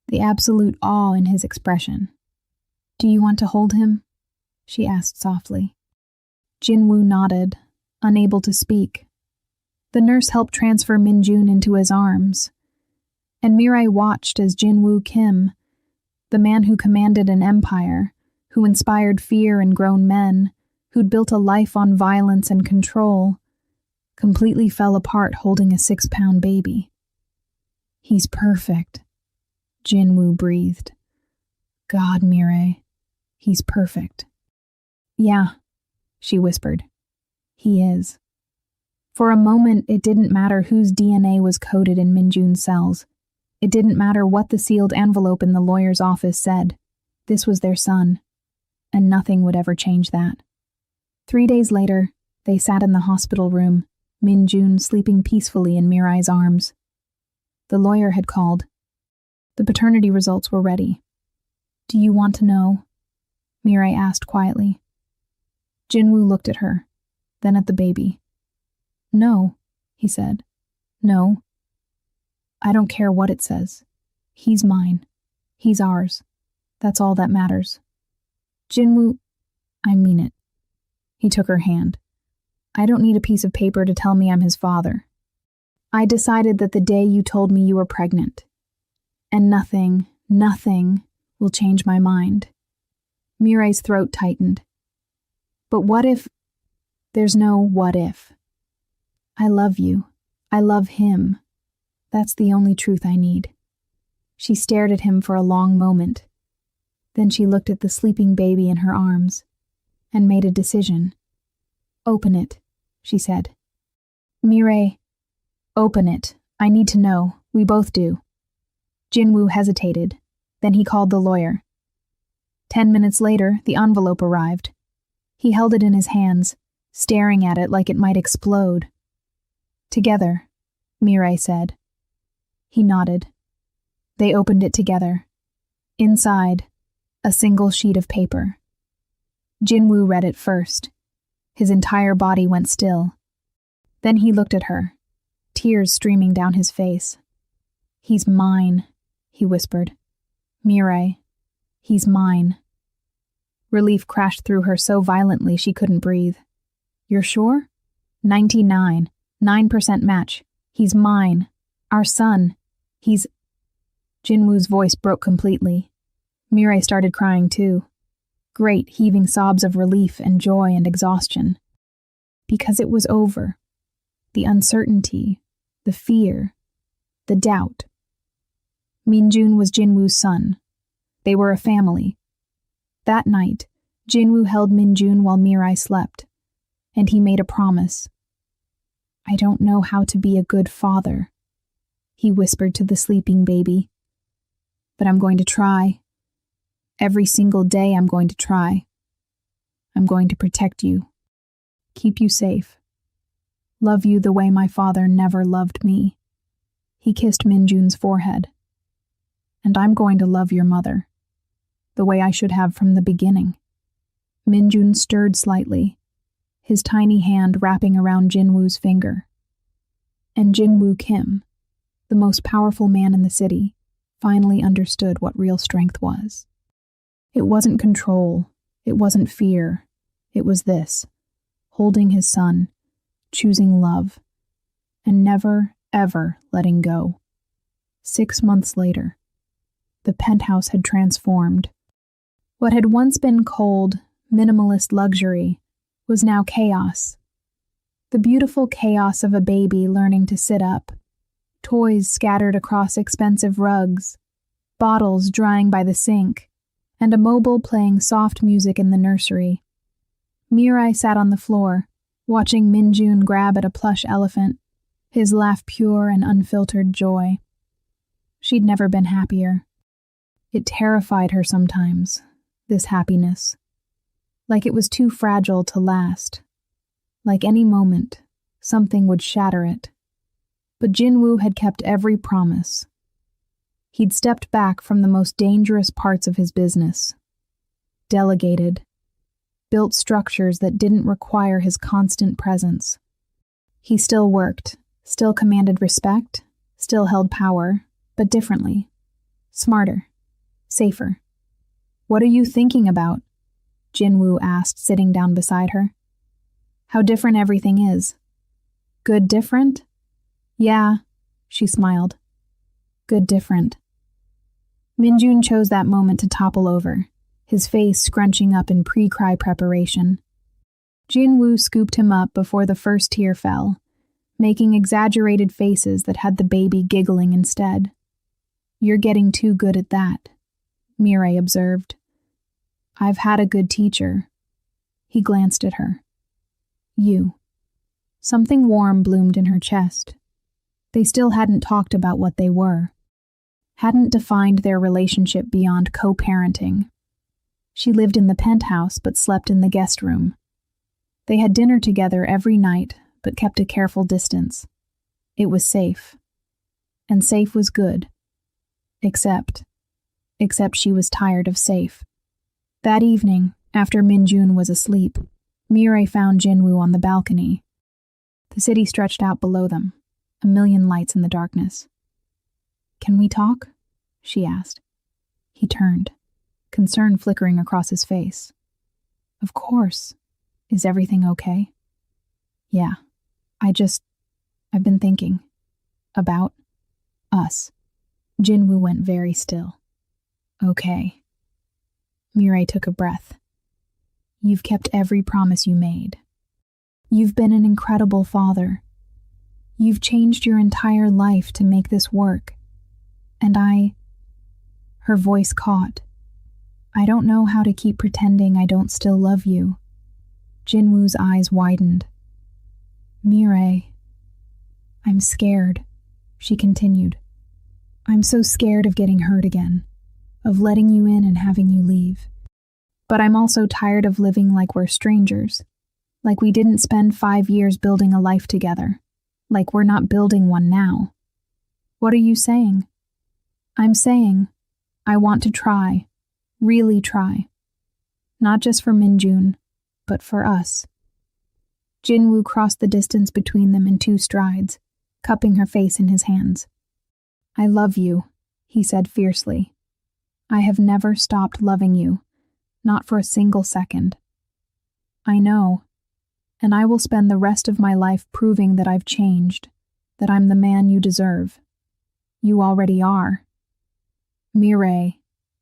S1: the absolute awe in his expression. "Do you want to hold him?" she asked softly. Jinwoo nodded, unable to speak. The nurse helped transfer Minjun into his arms, and Mireille watched as Jinwoo Kim, the man who commanded an empire, who inspired fear in grown men, who'd built a life on violence and control, completely fell apart holding a 6-pound baby. "He's perfect," Jinwoo breathed. "God, Mireille, he's perfect." "Yeah," she whispered. "He is." For a moment, it didn't matter whose DNA was coded in Minjun's cells. It didn't matter what the sealed envelope in the lawyer's office said. This was their son, and nothing would ever change that. 3 days later, they sat in the hospital room, Minjun sleeping peacefully in Mireille's arms. The lawyer had called. The paternity results were ready. "Do you want to know?" Mireille asked quietly. Jinwoo looked at her, then at the baby. "No," he said. "No. I don't care what it says. He's mine. He's ours. That's all that matters." "Jinwoo, I mean it." He took her hand. "I don't need a piece of paper to tell me I'm his father. I decided that the day you told me you were pregnant. And nothing will change my mind." Mireille's throat tightened. "But what if—" "There's no what if. I love you. I love him. That's the only truth I need." She stared at him for a long moment. Then she looked at the sleeping baby in her arms and made a decision. "Open it," she said. "Mireille, open it. I need to know. We both do." Jinwoo hesitated. Then he called the lawyer. 10 minutes later, the envelope arrived. He held it in his hands, staring at it like it might explode. "Together," Mireille said. He nodded. They opened it together. Inside, a single sheet of paper. Jinwoo read it first. His entire body went still. Then he looked at her, tears streaming down his face. "He's mine," he whispered. "Mireille, he's mine." Relief crashed through her so violently she couldn't breathe. "You're sure?" 99, 9% match. "He's mine. Our son. He's—" Jinwoo's voice broke completely. Mireille started crying too. Great, heaving sobs of relief and joy and exhaustion. Because it was over. The uncertainty, the fear, the doubt. Minjun was Jinwoo's son. They were a family. That night, Jinwoo held Minjun while Mireille slept, and he made a promise. "I don't know how to be a good father," he whispered to the sleeping baby. "But I'm going to try. Every single day I'm going to try. I'm going to protect you, keep you safe, love you the way my father never loved me." He kissed Minjun's forehead. "And I'm going to love your mother, the way I should have from the beginning." Minjun stirred slightly. his tiny hand wrapping around Jinwoo's finger. And Jinwoo Kim, the most powerful man in the city, finally understood what real strength was. It wasn't control, it wasn't fear, it was this: holding his son, choosing love, and never, ever letting go. 6 months later, the penthouse had transformed. What had once been cold, minimalist luxury was now chaos. The beautiful chaos of a baby learning to sit up, toys scattered across expensive rugs, bottles drying by the sink, and a mobile playing soft music in the nursery. Mirai sat on the floor, watching Minjun grab at a plush elephant, his laugh pure and unfiltered joy. She'd never been happier. It terrified her sometimes, this happiness. Like it was too fragile to last. Like any moment, something would shatter it. But Jinwoo had kept every promise. He'd stepped back from the most dangerous parts of his business. Delegated. Built structures that didn't require his constant presence. He still worked, still commanded respect, still held power, but differently. Smarter. Safer. "What are you thinking about?" Jinwoo asked, sitting down beside her. "How different everything is." "Good different?" "Yeah," she smiled. "Good different." Minjun chose that moment to topple over, his face scrunching up in pre-cry preparation. Jinwoo scooped him up before the first tear fell, making exaggerated faces that had the baby giggling instead. "You're getting too good at that," Mirai observed. "I've had a good teacher." He glanced at her. "You." Something warm bloomed in her chest. They still hadn't talked about what they were. Hadn't defined their relationship beyond co-parenting. She lived in the penthouse but slept in the guest room. They had dinner together every night but kept a careful distance. It was safe. And safe was good. Except she was tired of safe. That evening, after Minjun was asleep, Mirai found Jinwoo on the balcony. The city stretched out below them, a million lights in the darkness. "Can we talk?" she asked. He turned, concern flickering across his face. "Of course. Is everything okay?" "Yeah. I've been thinking. About us." Jinwoo went very still. "Okay." Mirai took a breath. "You've kept every promise you made. You've been an incredible father. You've changed your entire life to make this work. And Her voice caught. "I don't know how to keep pretending I don't still love you." Jinwoo's eyes widened. "Mirai, I'm scared," she continued. "I'm so scared of getting hurt again, of letting you in and having you leave. But I'm also tired of living like we're strangers, like we didn't spend 5 years building a life together, like we're not building one now." "What are you saying?" "I'm saying, I want to try, really try. Not just for Minjun, but for us." Jinwoo crossed the distance between them in 2 strides, cupping her face in his hands. "I love you," he said fiercely. "I have never stopped loving you, not for a single second. I know, and I will spend the rest of my life proving that I've changed, that I'm the man you deserve. You already are." "Mirai,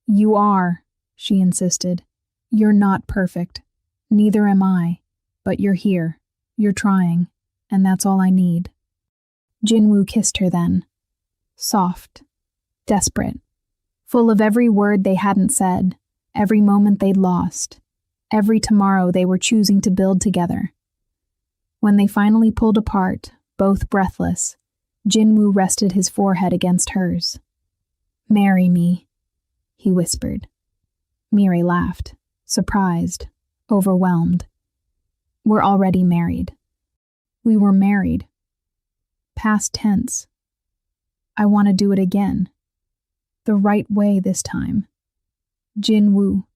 S1: you are," she insisted. "You're not perfect. Neither am I. But you're here. You're trying. And that's all I need." Jinwoo kissed her then. Soft. Desperate. Full of every word they hadn't said, every moment they'd lost, every tomorrow they were choosing to build together. When they finally pulled apart, both breathless, Jinwoo rested his forehead against hers. "Marry me," he whispered. Mirai laughed, surprised, overwhelmed. "We're already married." "We were married." Past tense. "I want to do it again. The right way this time." Jinwoo.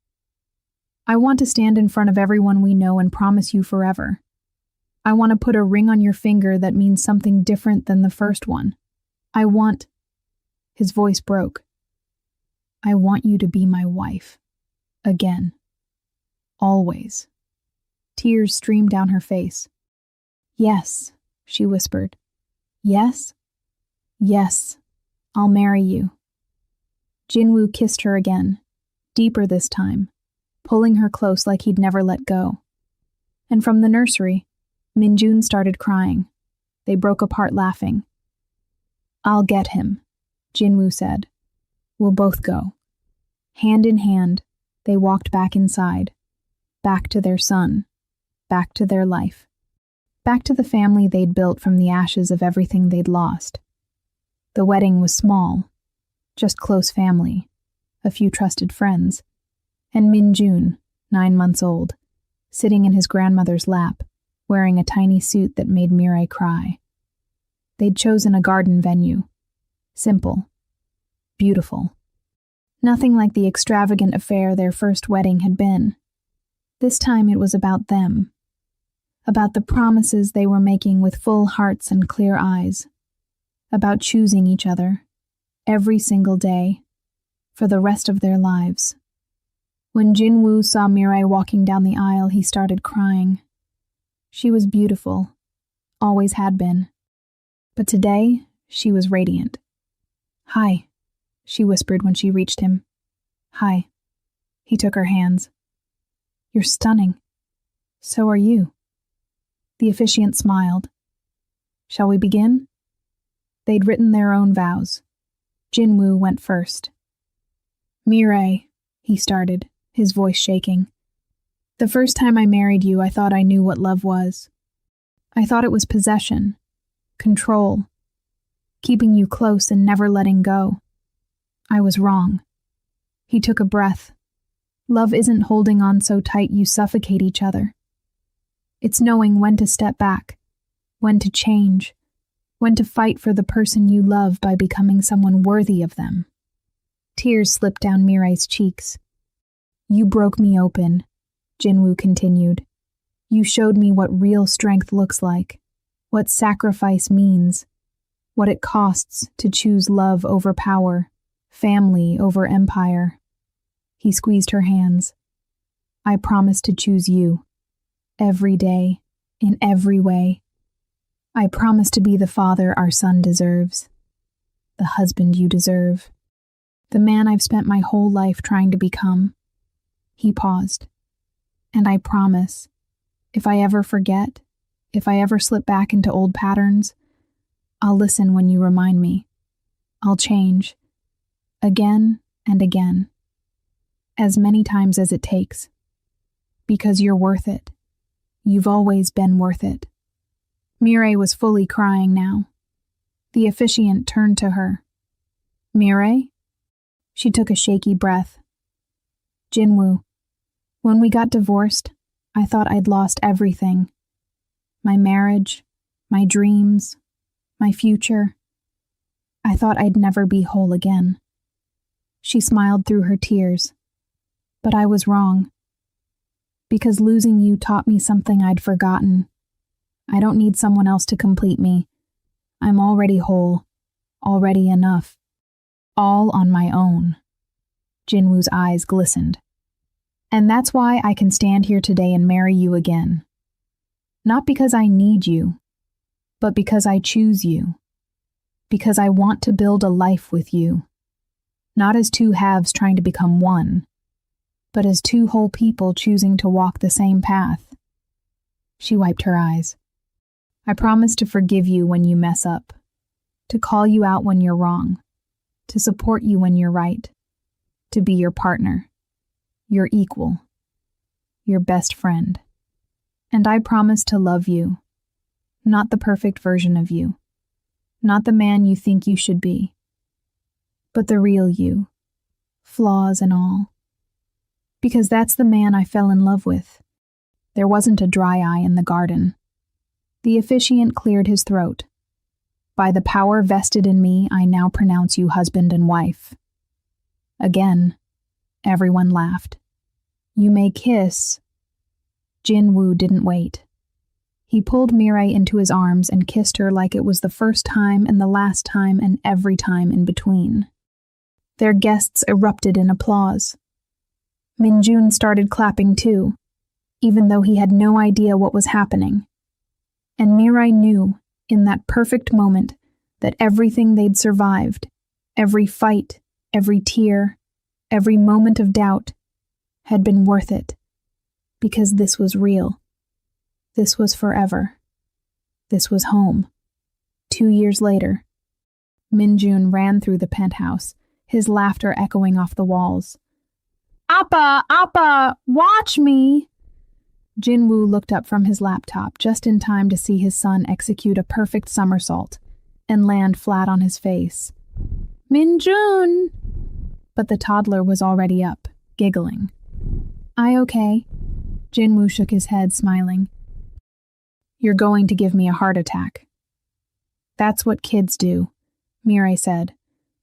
S1: "I want to stand in front of everyone we know and promise you forever. I want to put a ring on your finger that means something different than the first one. I want—" His voice broke. "I want you to be my wife. Again. Always." Tears streamed down her face. "Yes," she whispered. "Yes? Yes. I'll marry you." Jinwoo kissed her again, deeper this time, pulling her close like he'd never let go. And from the nursery, Minjun started crying. They broke apart laughing. "I'll get him," Jinwoo said. "We'll both go." Hand in hand, they walked back inside, back to their son, back to their life, back to the family they'd built from the ashes of everything they'd lost. The wedding was small, just close family, a few trusted friends, and Minjun, 9 months old, sitting in his grandmother's lap, wearing a tiny suit that made Mirai cry. They'd chosen a garden venue. Simple. Beautiful. Nothing like the extravagant affair their first wedding had been. This time it was about them. About the promises they were making with full hearts and clear eyes. About choosing each other, every single day, for the rest of their lives. When Jinwoo saw Mirai walking down the aisle, he started crying. She was beautiful, always had been. But today, she was radiant. "Hi," she whispered when she reached him. "Hi." He took her hands. "You're stunning. So are you." The officiant smiled. "Shall we begin?" They'd written their own vows. Jinwoo went first. "Mirai," he started, his voice shaking. "The first time I married you, I thought I knew what love was. I thought it was possession, control, keeping you close and never letting go. I was wrong." He took a breath. "Love isn't holding on so tight you suffocate each other. It's knowing when to step back, when to change, when to fight for the person you love by becoming someone worthy of them." Tears slipped down Mirai's cheeks. "You broke me open," Jinwoo continued. "You showed me what real strength looks like, what sacrifice means, what it costs to choose love over power, family over empire." He squeezed her hands. "I promise to choose you, every day, in every way. I promise to be the father our son deserves, the husband you deserve, the man I've spent my whole life trying to become." He paused. "And I promise, if I ever forget, if I ever slip back into old patterns, I'll listen when you remind me. I'll change, again and again, as many times as it takes, because you're worth it. You've always been worth it." Mirai was fully crying now. The officiant turned to her. "Mirai?" She took a shaky breath. "Jinwoo, when we got divorced, I thought I'd lost everything. My marriage, my dreams, my future. I thought I'd never be whole again." She smiled through her tears. "But I was wrong. Because losing you taught me something I'd forgotten. I don't need someone else to complete me. I'm already whole, already enough, all on my own." Jinwoo's eyes glistened. "And that's why I can stand here today and marry you again. Not because I need you, but because I choose you. Because I want to build a life with you. Not as two halves trying to become one, but as two whole people choosing to walk the same path." She wiped her eyes. "I promise to forgive you when you mess up, to call you out when you're wrong, to support you when you're right, to be your partner, your equal, your best friend. And I promise to love you, not the perfect version of you, not the man you think you should be, but the real you, flaws and all. Because that's the man I fell in love with. There wasn't a dry eye in the garden." The officiant cleared his throat. "By the power vested in me, I now pronounce you husband and wife." Again, everyone laughed. "You may kiss." Jinwoo didn't wait. He pulled Mirai into his arms and kissed her like it was the first time and the last time and every time in between. Their guests erupted in applause. Minjun started clapping too, even though he had no idea what was happening. And Mirai knew, in that perfect moment, that everything they'd survived, every fight, every tear, every moment of doubt, had been worth it. Because this was real. This was forever. This was home. 2 years later, Minjun ran through the penthouse, his laughter echoing off the walls. "Appa, Appa, watch me!" Jinwoo looked up from his laptop just in time to see his son execute a perfect somersault and land flat on his face. "Minjun!" But the toddler was already up, giggling. "I okay?" Jinwoo shook his head, smiling. "You're going to give me a heart attack." "That's what kids do," Mirai said,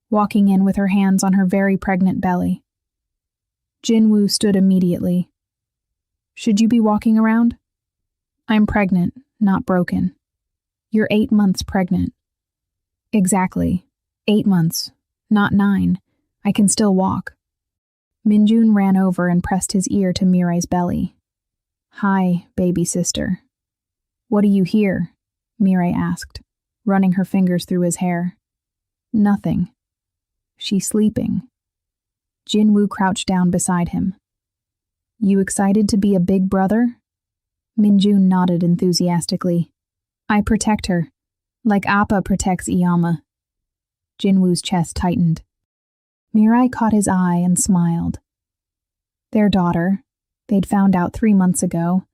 S1: walking in with her hands on her very pregnant belly. Jinwoo stood immediately. "Should you be walking around?" "I'm pregnant, not broken." "You're 8 months pregnant." "Exactly. 8 months, not 9. I can still walk." Minjun ran over and pressed his ear to Mirai's belly. "Hi, baby sister." "What do you hear?" Mirai asked, running her fingers through his hair. "Nothing." "She's sleeping." Jinwoo crouched down beside him. "You excited to be a big brother?" Minjun nodded enthusiastically. "I protect her, like Appa protects Iyama." Jinwoo's chest tightened. Mirai caught his eye and smiled. Their daughter, they'd found out 3 months ago,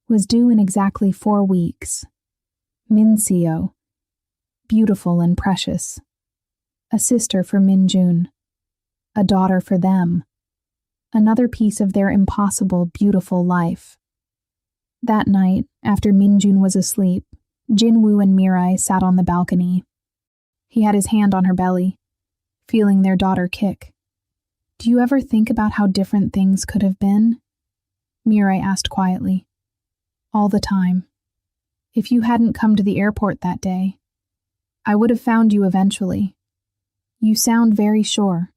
S1: was due in exactly 4 weeks. Minseo, beautiful and precious. A sister for Minjun. A daughter for them. Another piece of their impossible, beautiful life. That night, after Minjun was asleep, Jinwoo and Mirai sat on the balcony. He had his hand on her belly, feeling their daughter kick. "Do you ever think about how different things could have been?" Mirai asked quietly. "All the time. If you hadn't come to the airport that day, I would have found you eventually. You sound very sure."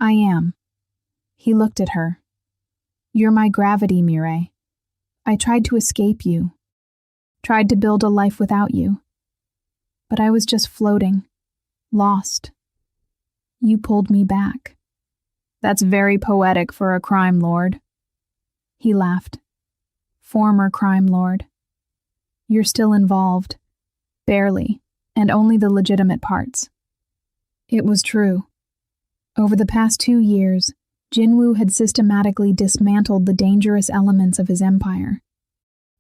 S1: "I am." He looked at her. "You're my gravity, Mirai. I tried to escape you. Tried to build a life without you. But I was just floating. Lost. You pulled me back." "That's very poetic for a crime lord." He laughed. "Former crime lord. You're still involved. Barely, and only the legitimate parts." It was true. Over the past 2 years, Jinwoo had systematically dismantled the dangerous elements of his empire.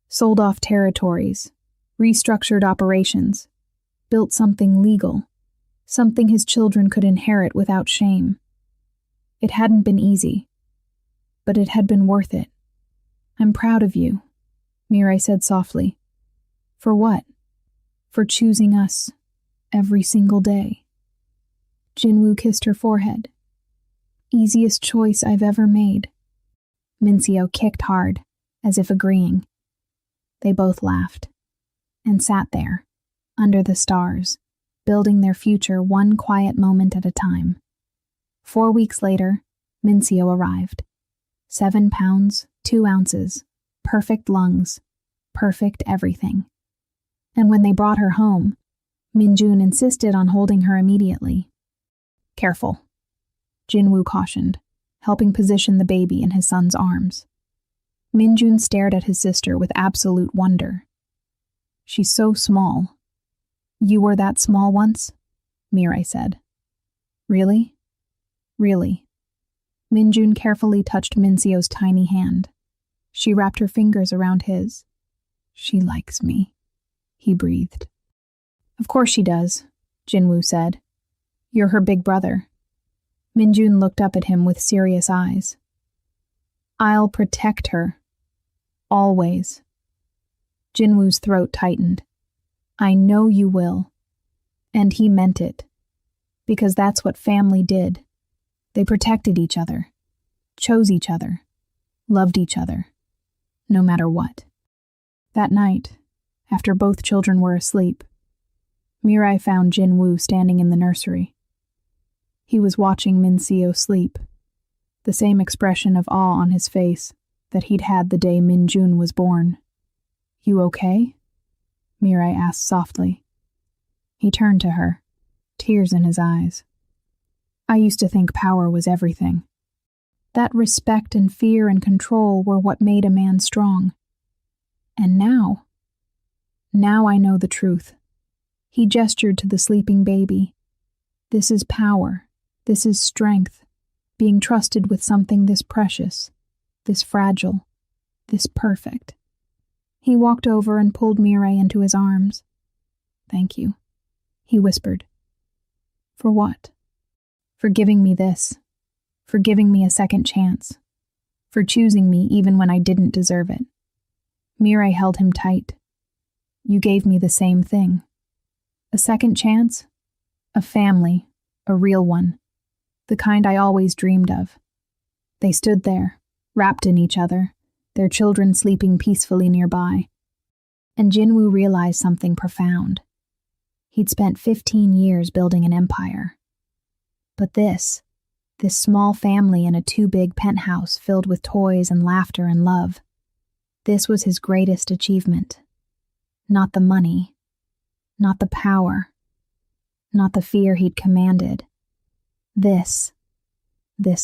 S1: Sold off territories, restructured operations, built something legal, something his children could inherit without shame. It hadn't been easy, but it had been worth it. "I'm proud of you," Mirai said softly. "For what?" "For choosing us, every single day." Jinwoo kissed her forehead. "Easiest choice I've ever made." Minseo kicked hard, as if agreeing. They both laughed, and sat there, under the stars, building their future one quiet moment at a time. 4 weeks later, Minseo arrived. 7 pounds, 2 ounces, perfect lungs, perfect everything. And when they brought her home, Minjun insisted on holding her immediately. "Careful," Jinwoo cautioned, helping position the baby in his son's arms. Minjun stared at his sister with absolute wonder. "She's so small." "You were that small once?" Mirai said. "Really?" "Really." Minjun carefully touched Minseo's tiny hand. She wrapped her fingers around his. "She likes me," he breathed. "Of course she does," Jinwoo said. "You're her big brother." Minjun looked up at him with serious eyes. "I'll protect her. Always." Jinwoo's throat tightened. "I know you will." And he meant it. Because that's what family did. They protected each other, chose each other, loved each other, no matter what. That night, after both children were asleep, Mirai found Jinwoo standing in the nursery. He was watching Min-seo sleep, the same expression of awe on his face that he'd had the day Min-jun was born. "You okay?" Mirai asked softly. He turned to her, tears in his eyes. "I used to think power was everything. That respect and fear and control were what made a man strong. And now I know the truth." He gestured to the sleeping baby. "This is power. This is strength. Being trusted with something this precious, this fragile, this perfect." He walked over and pulled Mirai into his arms. "Thank you," he whispered. "For what?" "For giving me this. For giving me a second chance. For choosing me even when I didn't deserve it." Mirai held him tight. "You gave me the same thing. A second chance? A family, a real one. The kind I always dreamed of." They stood there, wrapped in each other, their children sleeping peacefully nearby. And Jinwoo realized something profound. He'd spent 15 years building an empire. But this small family in a too-big penthouse filled with toys and laughter and love, this was his greatest achievement. Not the money, not the power, not the fear he'd commanded. This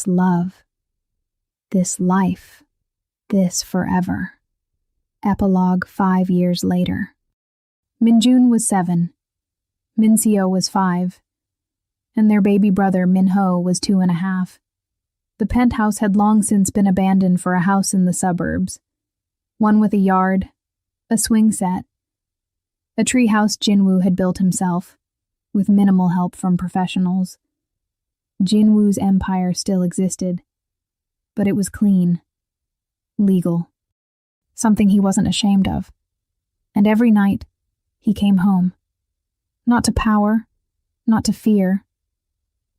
S1: love, this life, this forever. Epilogue 5 years later. Min-jun was 7, Min-seo was 5, and their baby brother Min-ho was 2.5. The penthouse had long since been abandoned for a house in the suburbs, one with a yard, a swing set, a treehouse Jinwoo had built himself, with minimal help from professionals. Jinwoo's empire still existed, but it was clean, legal, something he wasn't ashamed of. And every night, he came home, not to power, not to fear,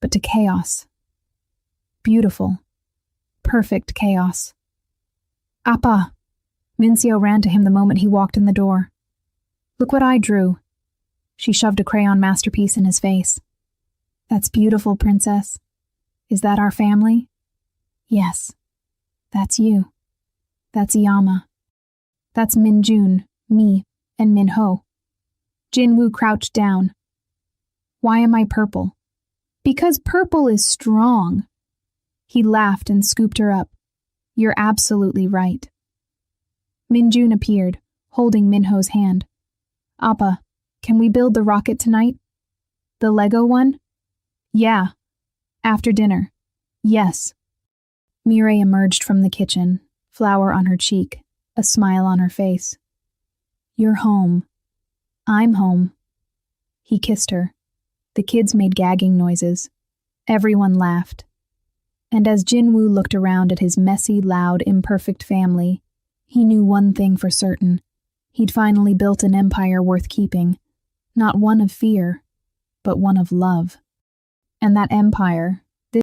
S1: but to chaos. Beautiful, perfect chaos. "Appa!" Min-seo ran to him the moment he walked in the door. "Look what I drew." She shoved a crayon masterpiece in his face. "That's beautiful, princess. Is that our family?" "Yes. That's you. That's Yama. That's Min-jun, me, and Min-ho." Jinwoo crouched down. "Why am I purple?" "Because purple is strong." He laughed and scooped her up. "You're absolutely right." Min-jun appeared, holding Min-ho's hand. "Appa, can we build the rocket tonight?" "The Lego one?" "Yeah." "After dinner?" "Yes." Mirai emerged from the kitchen, flour on her cheek, a smile on her face. "You're home. I'm home." He kissed her. The kids made gagging noises. Everyone laughed. And as Jinwoo looked around at his messy, loud, imperfect family, he knew one thing for certain. He'd finally built an empire worth keeping. Not one of fear, but one of love. And that empire,